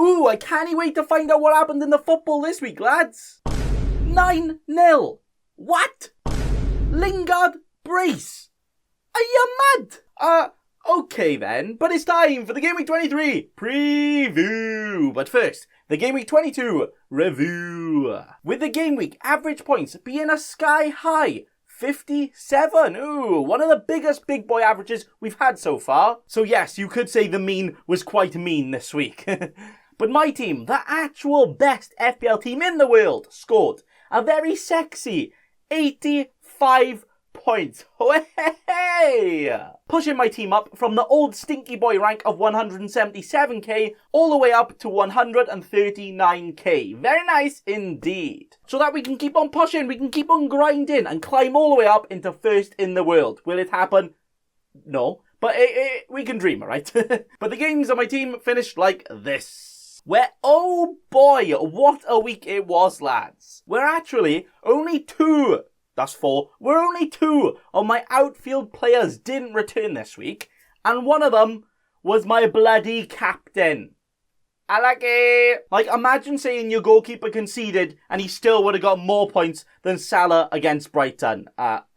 Ooh, I can't wait to find out what happened in the football this week, lads. 9-0. What? Lingard brace. Are you mad? Okay then, but it's time for the Gameweek 23 preview. But first, the Gameweek 22 review. With the Gameweek average points being a sky high 57. Ooh, one of the biggest big boy averages we've had so far. So yes, you could say the mean was quite mean this week. But my team, the actual best FPL team in the world, scored a very sexy 85 points. Hey! Pushing my team up from the old stinky boy rank of 177k all the way up to 139k. Very nice indeed. So that we can keep on pushing, we can keep on grinding and climb all the way up into first in the world. Will it happen? No. But we can dream, right? But the games on my team finished like this. Where, oh boy, what a week it was, lads. We're actually only two. That's 4. We're only 2 of my outfield players didn't return this week. And one of them was my bloody captain. I like it. Like, imagine saying your goalkeeper conceded and he still would have got more points than Salah against Brighton.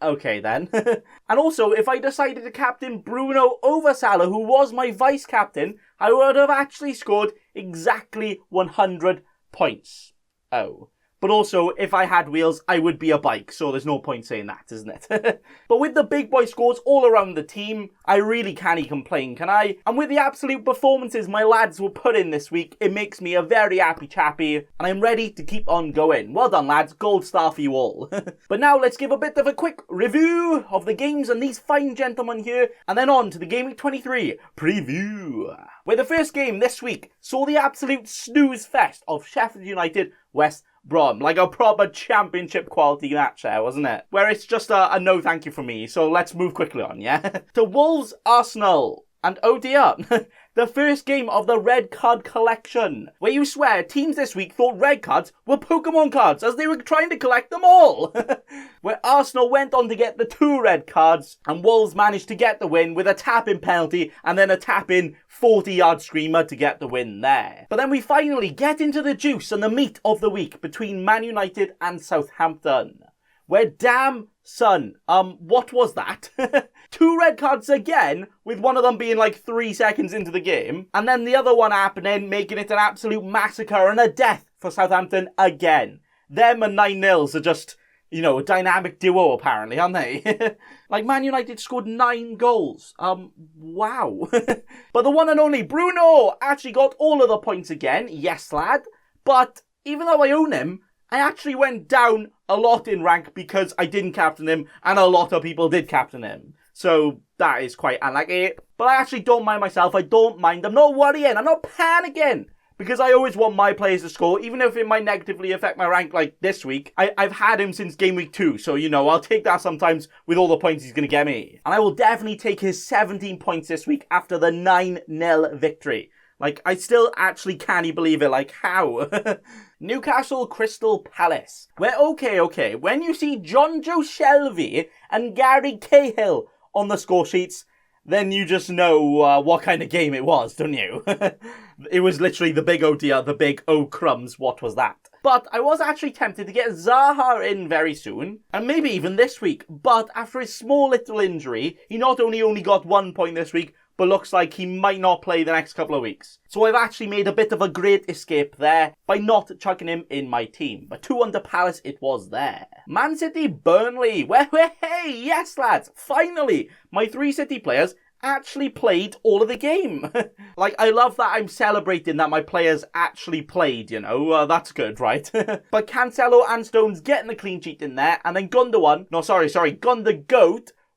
Okay then. And also, if I decided to captain Bruno over Salah, who was my vice-captain, I would have actually scored exactly 100 points. Oh. But also, if I had wheels, I would be a bike, so there's no point saying that, isn't it? But with the big boy scores all around the team, I really can't complain, can I? And with the absolute performances my lads will put in this week, it makes me a very happy chappy, and I'm ready to keep on going. Well done, lads. Gold star for you all. But now let's give a bit of a quick review of the games and these fine gentlemen here, and then on to the Gameweek 23 preview. Where the first game this week saw the absolute snooze fest of Sheffield United West Brom, like a proper championship quality match there, wasn't it? Where it's just a no thank you from me, so let's move quickly on, yeah? To Wolves Arsenal. And oh dear, the first game of the red card collection, where you swear teams this week thought red cards were Pokemon cards as they were trying to collect them all. Where Arsenal went on to get the 2 red cards and Wolves managed to get the win with a tap-in penalty and then a tap-in 40-yard screamer to get the win there. But then we finally get into the juice and the meat of the week between Man United and Southampton. Where damn son, what was that? 2 red cards again, with one of them being like 3 seconds into the game, and then the other one happening, making it an absolute massacre and a death for Southampton again. Them and 9-0s are just, you know, a dynamic duo apparently, aren't they? Like Man United scored 9 goals. Wow. But the one and only Bruno actually got all of the points again, yes lad, but even though I own him, I actually went down a lot in rank because I didn't captain him and a lot of people did captain him. So that is quite unlucky. But I actually don't mind myself. I don't mind. I'm not worrying. I'm not panicking. Because I always want my players to score, even if it might negatively affect my rank like this week. I've had him since game week 2. So, you know, I'll take that sometimes with all the points he's going to get me. And I will definitely take his 17 points this week after the 9-0 victory. Like, I still actually can't believe it. Like, how? Newcastle Crystal Palace. Where, okay, when you see John Joe Shelby and Gary Cahill on the score sheets, then you just know what kind of game it was, don't you? It was literally the big oh dear, the big oh crumbs, what was that? But I was actually tempted to get Zaha in very soon, and maybe even this week, but after his small little injury, he not only got 1 point this week, but looks like he might not play the next couple of weeks. So I've actually made a bit of a great escape there by not chucking him in my team. But 2 under Palace it was there. Man City Burnley. Well, hey, yes lads, finally, my 3 City players actually played all of the game. Like, I love that I'm celebrating that my players actually played, you know. That's good, right? But Cancelo and Stones getting the clean sheet in there, and then Gundogan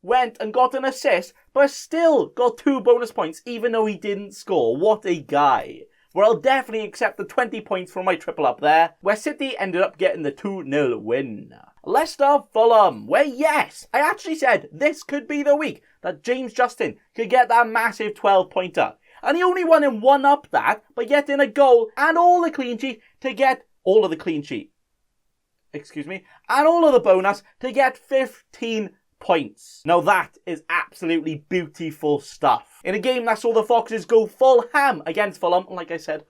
went and got an assist, but still got 2 bonus points, even though he didn't score. What a guy. Where I'll definitely accept the 20 points from my triple up there, where City ended up getting the 2-0 win. Leicester Fulham, where yes, I actually said this could be the week that James Justin could get that massive 12-pointer. And he only won and won up that by getting a goal and all the clean sheet to get and all of the bonus to get 15 points. Now that is absolutely beautiful stuff. In a game that saw the Foxes go full ham against Fulham, like I said,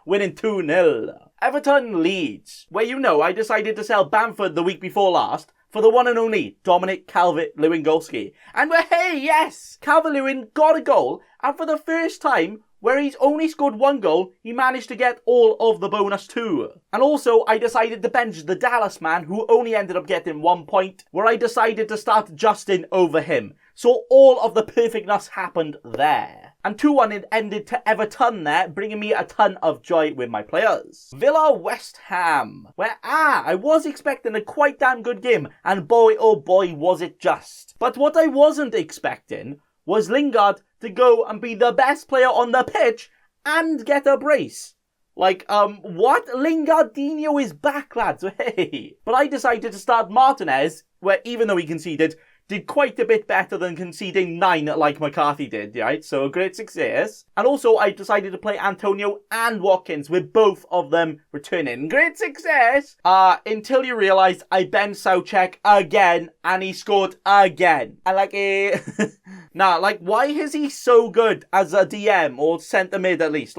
winning 2-0. Everton Leeds, where I decided to sell Bamford the week before last for the one and only Dominic Calvert-Lewandowski. And hey, yes, Calvert-Lewin got a goal, and for the first time, where he's only scored one goal, he managed to get all of the bonus too. And also, I decided to bench the Dallas man, who only ended up getting 1 point, where I decided to start Justin over him. So all of the perfectness happened there. And 2-1 it ended to Everton there, bringing me a ton of joy with my players. Villa West Ham, where I was expecting a quite damn good game, and boy oh boy was it just. But what I wasn't expecting was Lingard to go and be the best player on the pitch and get a brace. What? Lingardinho is back, lads. Hey. But I decided to start Martinez, where even though he conceded, did quite a bit better than conceding 9 like McCarthy did, right? So a great success. And also I decided to play Antonio and Watkins with both of them returning. Great success! Until you realise I benched Southcheck again and he scored again. And why is he so good as a DM or centre mid at least?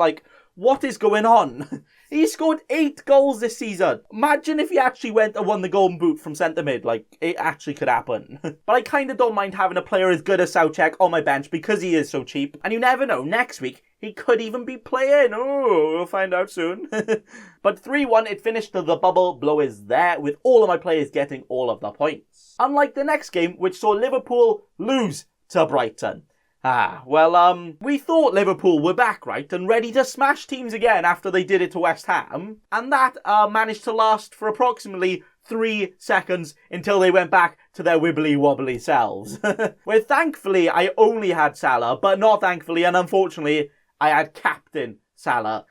What is going on? He scored 8 goals this season. Imagine if he actually went and won the Golden Boot from centre mid. It actually could happen. But I kind of don't mind having a player as good as Southcheck on my bench because he is so cheap. And you never know, next week he could even be playing. Oh, we'll find out soon. But 3-1, it finished to the bubble blowers there, with all of my players getting all of the points. Unlike the next game, which saw Liverpool lose to Brighton. We thought Liverpool were back, right, and ready to smash teams again after they did it to West Ham, and that managed to last for approximately 3 seconds until they went back to their wibbly-wobbly selves. Where thankfully I only had Salah, but not thankfully and unfortunately I had Captain Salah.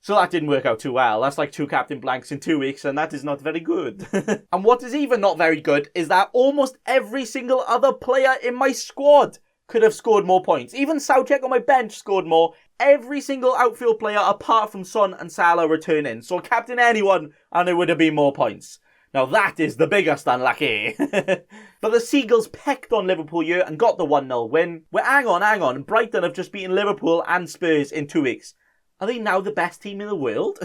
So that didn't work out too well. That's like 2 captain blanks in 2 weeks, and that is not very good. And what is even not very good is that almost every single other player in my squad could have scored more points. Even Southcheck on my bench scored more. Every single outfield player apart from Son and Salah returning. So captain anyone and it would have been more points. Now that is the biggest unlucky. But the Seagulls pecked on Liverpool here and got the 1-0 win. Well, hang on. Brighton have just beaten Liverpool and Spurs in 2 weeks. Are they now the best team in the world?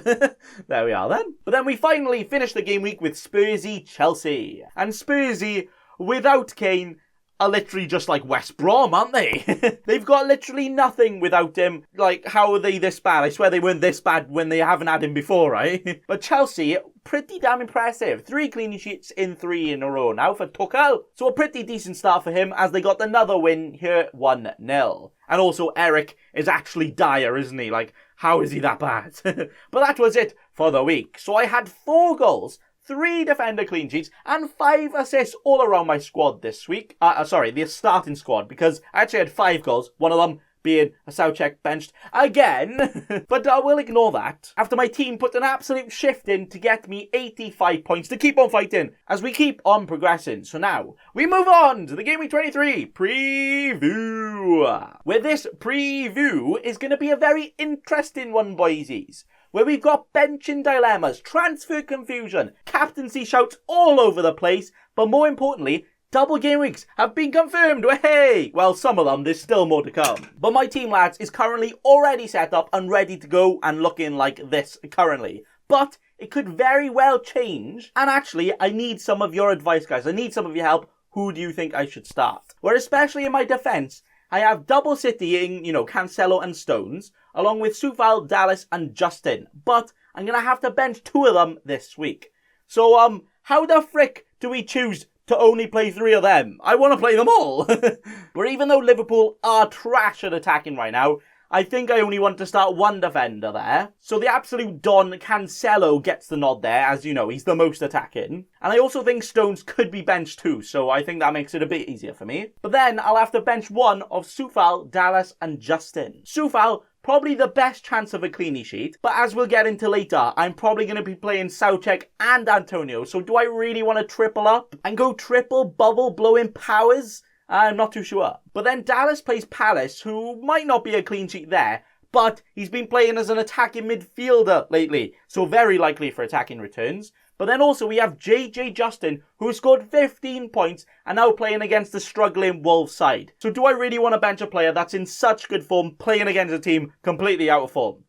There we are then. But then we finally finished the game week with Spursy Chelsea. And Spursy, without Kane, are literally just like West Brom, aren't they? They've got literally nothing without him. How are they this bad? I swear they weren't this bad when they haven't had him before, right? But Chelsea, pretty damn impressive. 3 clean sheets in 3 in a row now for Tuchel. So a pretty decent start for him as they got another win here, 1-0. And also Eric is actually dire, isn't he? How is he that bad? But that was it for the week. So I had 4 goals, 3 defender clean sheets, and 5 assists all around my squad this week. The starting squad, because I actually had 5 goals, one of them being a Southcheck benched again. But we'll ignore that, after my team put an absolute shift in to get me 85 points to keep on fighting, as we keep on progressing. So now, we move on to the Gameweek23 preview. Where this preview is going to be a very interesting one, boysies. Where we've got benching dilemmas, transfer confusion, captaincy shouts all over the place, but more importantly, double game weeks have been confirmed. Hey! Well, some of them, there's still more to come. But my team, lads, is currently already set up and ready to go and looking like this currently. But it could very well change. And actually, I need some of your advice, guys. I need some of your help. Who do you think I should start? Where especially in my defence, I have double citying, Cancelo and Stones, along with Southampton, Dallas and Justin. But I'm going to have to bench 2 of them this week. So, how the frick do we choose to only play 3 of them? I want to play them all. But even though Liverpool are trash at attacking right now, I think I only want to start 1 defender there. So the absolute Don Cancelo gets the nod there, as you know, he's the most attacking. And I also think Stones could be benched too, so I think that makes it a bit easier for me. But then I'll have to bench 1 of Soufal, Dallas and Justin. Soufal, probably the best chance of a clean sheet, but as we'll get into later, I'm probably going to be playing Southcheck and Antonio, so do I really want to triple up and go triple bubble blowing powers? I'm not too sure. But then Dallas plays Palace, who might not be a clean sheet there, but he's been playing as an attacking midfielder lately, so very likely for attacking returns. But then also we have JJ Justin, who scored 15 points and now playing against the struggling Wolves side. So do I really want to bench a player that's in such good form playing against a team completely out of form?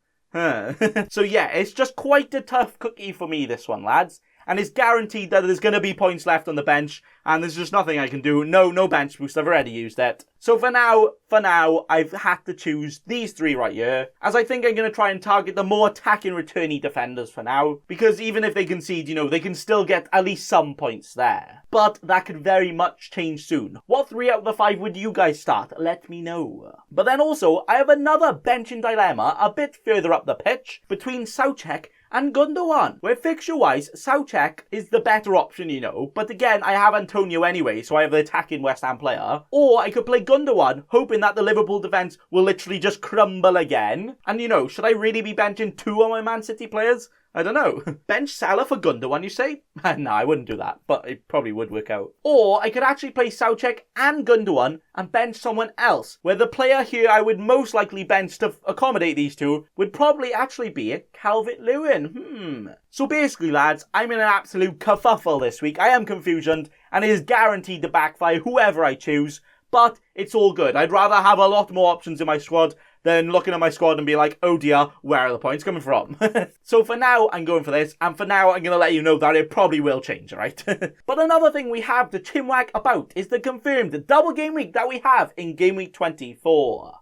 So yeah, it's just quite a tough cookie for me, this one, lads. And it's guaranteed that there's going to be points left on the bench, and there's just nothing I can do. No bench boost, I've already used it. So for now, I've had to choose these three right here, as I think I'm going to try and target the more attacking returny defenders for now, because even if they concede, they can still get at least some points there. But that could very much change soon. What 3 out of the 5 would you guys start? Let me know. But then also, I have another benching dilemma a bit further up the pitch between Soucek and Gundogan, where fixture-wise, Soucek is the better option, but again, I have Antonio anyway, so I have the attacking West Ham player. Or I could play Gundogan, hoping that the Liverpool defence will literally just crumble again. And should I really be benching 2 of my Man City players? I don't know. Bench Salah for Gundogan, you say? No, I wouldn't do that, but it probably would work out. Or I could actually play Soucek and Gundogan and bench someone else, where the player here I would most likely bench to accommodate these two would probably actually be Calvert-Lewin. So basically, lads, I'm in an absolute kerfuffle this week. I am confusioned, and it is guaranteed to backfire whoever I choose, but it's all good. I'd rather have a lot more options in my squad than looking at my squad and be like, oh dear, where are the points coming from? So for now, I'm going for this, and for now, I'm going to let you know that it probably will change, right? But another thing we have to chinwag about is the confirmed double game week that we have in Gameweek 24.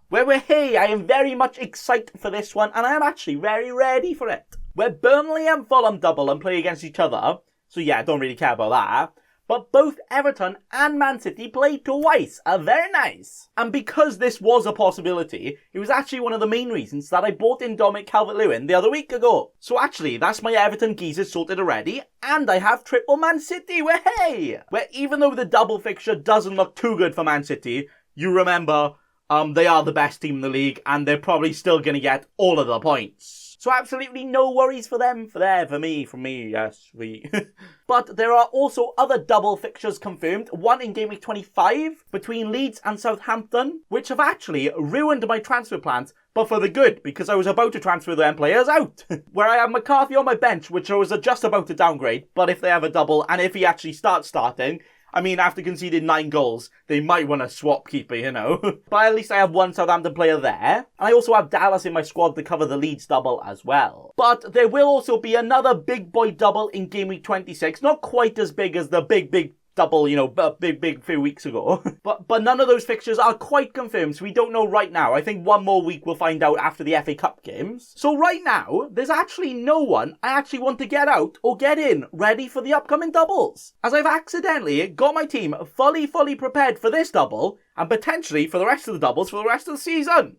Hey, I am very much excited for this one, and I am actually very ready for it. Where Burnley and Fulham double and play against each other, so yeah, I don't really care about that. But both Everton and Man City played twice. Very nice. And because this was a possibility, it was actually one of the main reasons that I bought in Dominic Calvert-Lewin the other week ago. So actually, that's my Everton geezers sorted already, and I have triple Man City, where even though the double fixture doesn't look too good for Man City, you remember, they are the best team in the league, and they're probably still going to get all of the points. So absolutely no worries for them, from me, yes, we. But there are also other double fixtures confirmed, one in Gameweek 25 between Leeds and Southampton, which have actually ruined my transfer plans, but for the good, because I was about to transfer them players out. Where I have McCarthy on my bench, which I was just about to downgrade, but if they have a double, and if he actually starts starting, I mean, after conceding 9 goals, they might want to swap keeper, But at least I have one Southampton player there. And I also have Dallas in my squad to cover the Leeds double as well. But there will also be another big boy double in Game Week 26. Not quite as big as the big double, big few weeks ago. But none of those fixtures are quite confirmed, so we don't know right now. I think one more week we'll find out after the FA Cup games. So right now, there's actually no one I actually want to get out or get in ready for the upcoming doubles, as I've accidentally got my team fully prepared for this double and potentially for the rest of the doubles for the rest of the season.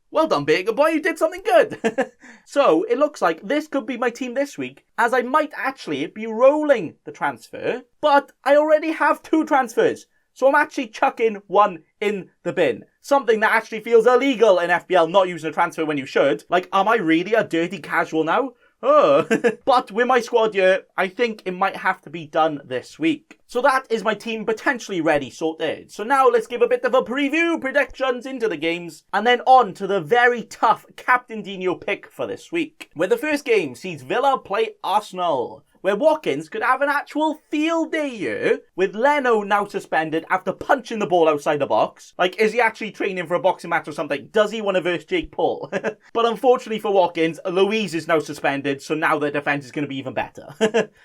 Well done, Baker boy, you did something good. So, it looks like this could be my team this week, as I might actually be rolling the transfer, but I already have 2 transfers, so I'm actually chucking one in the bin. Something that actually feels illegal in FPL, not using a transfer when you should. Like, am I really a dirty casual now? Oh, but with my squad here, I think it might have to be done this week. So that is my team potentially ready, sorted. So now let's give a bit of a preview, predictions into the games, and then on to the very tough Captain Dino pick for this week. Where the first game sees Villa play Arsenal, where Watkins could have an actual field day here, with Leno now suspended after punching the ball outside the box. Like, is he actually training for a boxing match or something? Does he want to verse Jake Paul? But unfortunately for Watkins, Louise is now suspended, so now their defence is going to be even better.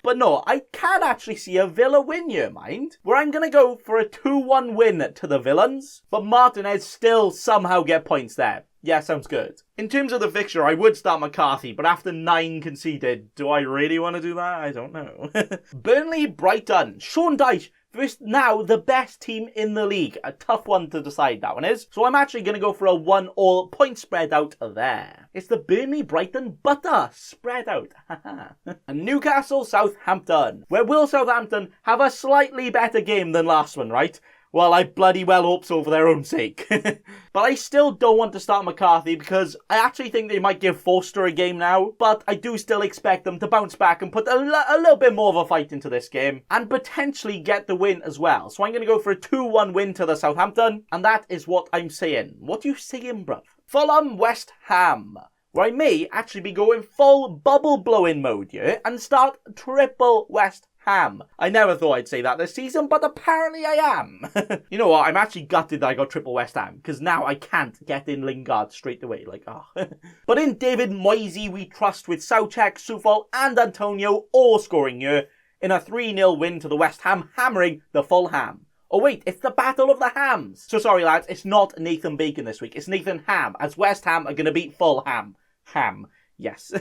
But no, I can actually see a Villa win here, mind, where I'm going to go for a 2-1 win to the Villains, but Martinez still somehow get points there. Yeah, sounds good. In terms of the fixture, I would start McCarthy, but after 9 conceded, do I really want to do that? I don't know. Burnley, Brighton. Sean Dyche versus now the best team in the league. A tough one to decide, that one is. So I'm actually going to go for a 1-all point spread out there. It's the Burnley-Brighton butter spread out. And Newcastle, Southampton. Where will Southampton have a slightly better game than last one, right? Well, I bloody well hope so for their own sake. But I still don't want to start McCarthy because I actually think they might give Forster a game now. But I do still expect them to bounce back and put a little bit more of a fight into this game. And potentially get the win as well. So I'm going to go for a 2-1 win to the Southampton. And that is what I'm saying. What are you saying, bruv? Fulham, West Ham. where I may actually be going full bubble blowing mode here and start triple West Ham. I never thought I'd say that this season, but apparently I am. You know what? I'm actually gutted that I got triple West Ham, because now I can't get in Lingard straight away. Like, oh. But in David Moyes we trust, with Soucek, Soufal and Antonio all scoring here in a 3-0 win to the West Ham, hammering the Fulham. Oh wait, it's the Battle of the Hams. So sorry lads, it's not Nathan Bacon this week, it's Nathan Ham, as West Ham are going to beat Fulham. Ham. Yes.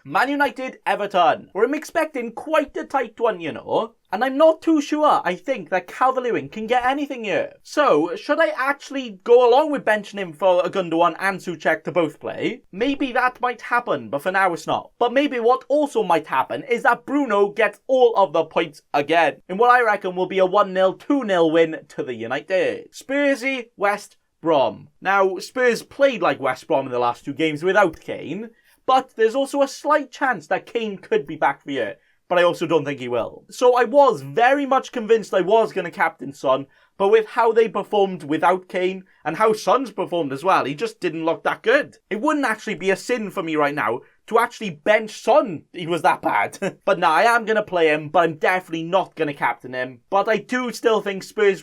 Man United, Everton. I'm expecting quite a tight one, you know. And I'm not too sure I think that Calvert-Lewin can get anything here. So, should I actually go along with benching him for Gundogan and Soucek to both play? Maybe that might happen, but for now it's not. But maybe what also might happen is that Bruno gets all of the points again, in what I reckon will be a 1-0, 2-0 win to the United. Spursy, West Brom. Now, Spurs played like West Brom in the last 2 games without Kane, but there's also a slight chance that Kane could be back for you, but I also don't think he will. So I was very much convinced I was going to captain Son, but with how they performed without Kane, and how Son's performed as well, he just didn't look that good. It wouldn't actually be a sin for me right now to actually bench Son. He was that bad. But no, I am going to play him, but I'm definitely not going to captain him. But I do still think Spurs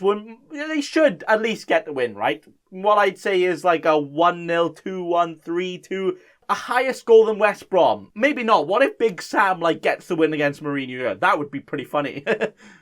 they should at least get the win, right? What I'd say is like a 1-0, 2-1, 3-2... a higher score than West Brom. Maybe not. What if Big Sam gets the win against Mourinho? That would be pretty funny.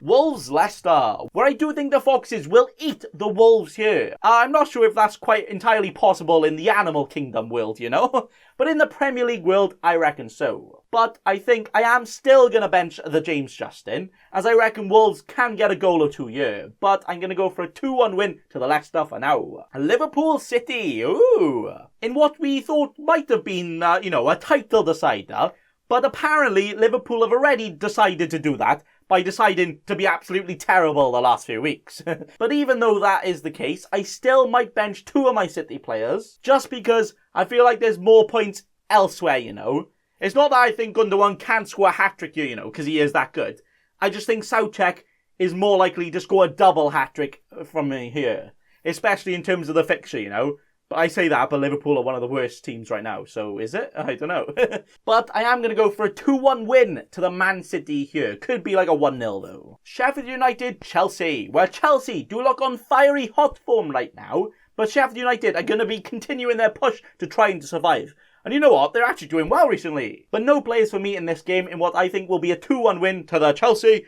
Wolves, Leicester, where I do think the Foxes will eat the Wolves here. I'm not sure if that's quite entirely possible in the Animal Kingdom world, you know? But in the Premier League world, I reckon so. But I think I am still going to bench the James Justin, as I reckon Wolves can get a goal or 2 here. But I'm going to go for a 2-1 win to the Leicester for now. Liverpool City, ooh. In what we thought might have been, a title decider. But apparently Liverpool have already decided to do that by deciding to be absolutely terrible the last few weeks. But even though that is the case, I still might bench 2 of my City players, just because I feel like there's more points elsewhere, you know. It's not that I think Gundogan can score a hat-trick here, you know, because he is that good. I just think Soucek is more likely to score a double hat-trick from me here, especially in terms of the fixture, you know. But I say that, but Liverpool are one of the worst teams right now, so is it? I don't know. But I am going to go for a 2-1 win to the Man City here. Could be like a 1-0 though. Sheffield United, Chelsea, where Chelsea do look on fiery hot form right now, but Sheffield United are going to be continuing their push to trying to survive. And you know what? They're actually doing well recently. But no players for me in this game in what I think will be a 2-1 win to the Chelsea.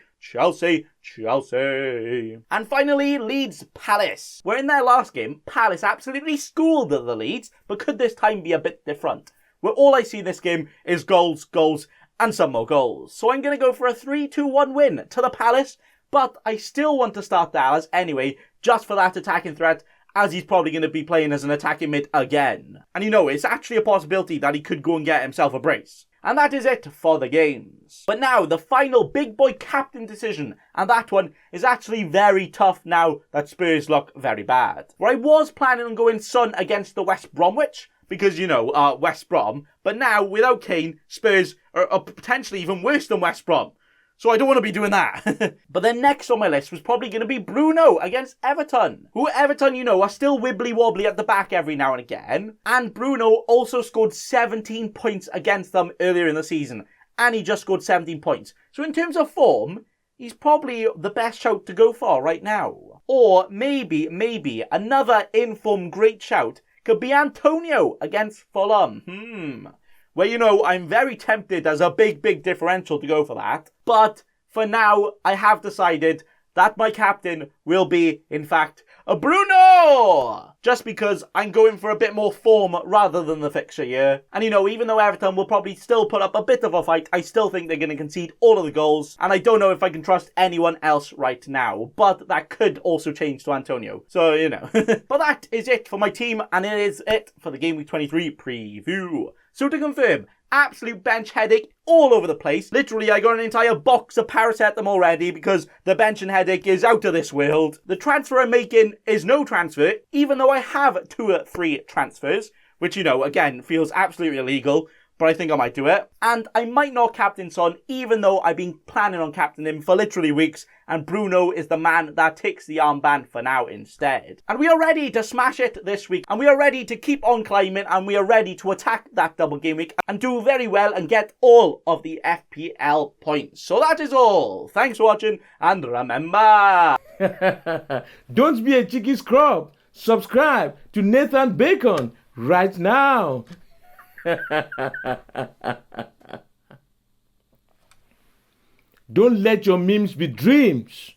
And finally, Leeds Palace, where in their last game, Palace absolutely schooled the Leeds, but could this time be a bit different? Where all I see in this game is goals, goals, and some more goals. So I'm going to go for a 3-2-1 win to the Palace, but I still want to start Dallas anyway, just for that attacking threat, as he's probably going to be playing as an attacking mid again. And you know, it's actually a possibility that he could go and get himself a brace. And that is it for the games. But now, the final big boy captain decision. And that one is actually very tough now that Spurs look very bad. Where I was planning on going Son against the West Bromwich, because, you know, West Brom. But now, without Kane, Spurs are potentially even worse than West Brom. So I don't want to be doing that. But then next on my list was probably going to be Bruno against Everton. Who Everton, you know, are still wibbly-wobbly at the back every now and again. And Bruno also scored 17 points against them earlier in the season. And he just scored 17 points. So in terms of form, he's probably the best shout to go for right now. Or maybe another in-form great shout could be Antonio against Fulham. Where, you know, I'm very tempted as a big differential to go for that. But for now, I have decided that my captain will be, in fact, a Bruno! Just because I'm going for a bit more form rather than the fixture here. And, you know, even though Everton will probably still put up a bit of a fight, I still think they're going to concede all of the goals. And I don't know if I can trust anyone else right now. But that could also change to Antonio. So, you know. But that is it for my team. And it is it for the Gameweek 23 preview. So to confirm, absolute bench headache all over the place. Literally, I got an entire box of paracetamol already because the bench and headache is out of this world. The transfer I'm making is no transfer, even though I have 2 or 3 transfers, which, you know, again, feels absolutely illegal. but I think I might do it. And I might not captain Son, even though I've been planning on captaining him for literally weeks, and Bruno is the man that takes the armband for now instead. And we are ready to smash it this week, and we are ready to keep on climbing, and we are ready to attack that double game week and do very well and get all of the FPL points. So that is all. Thanks for watching, and remember... Don't be a cheeky scrub. Subscribe to Nathan Bacon right now. Don't let your memes be dreams.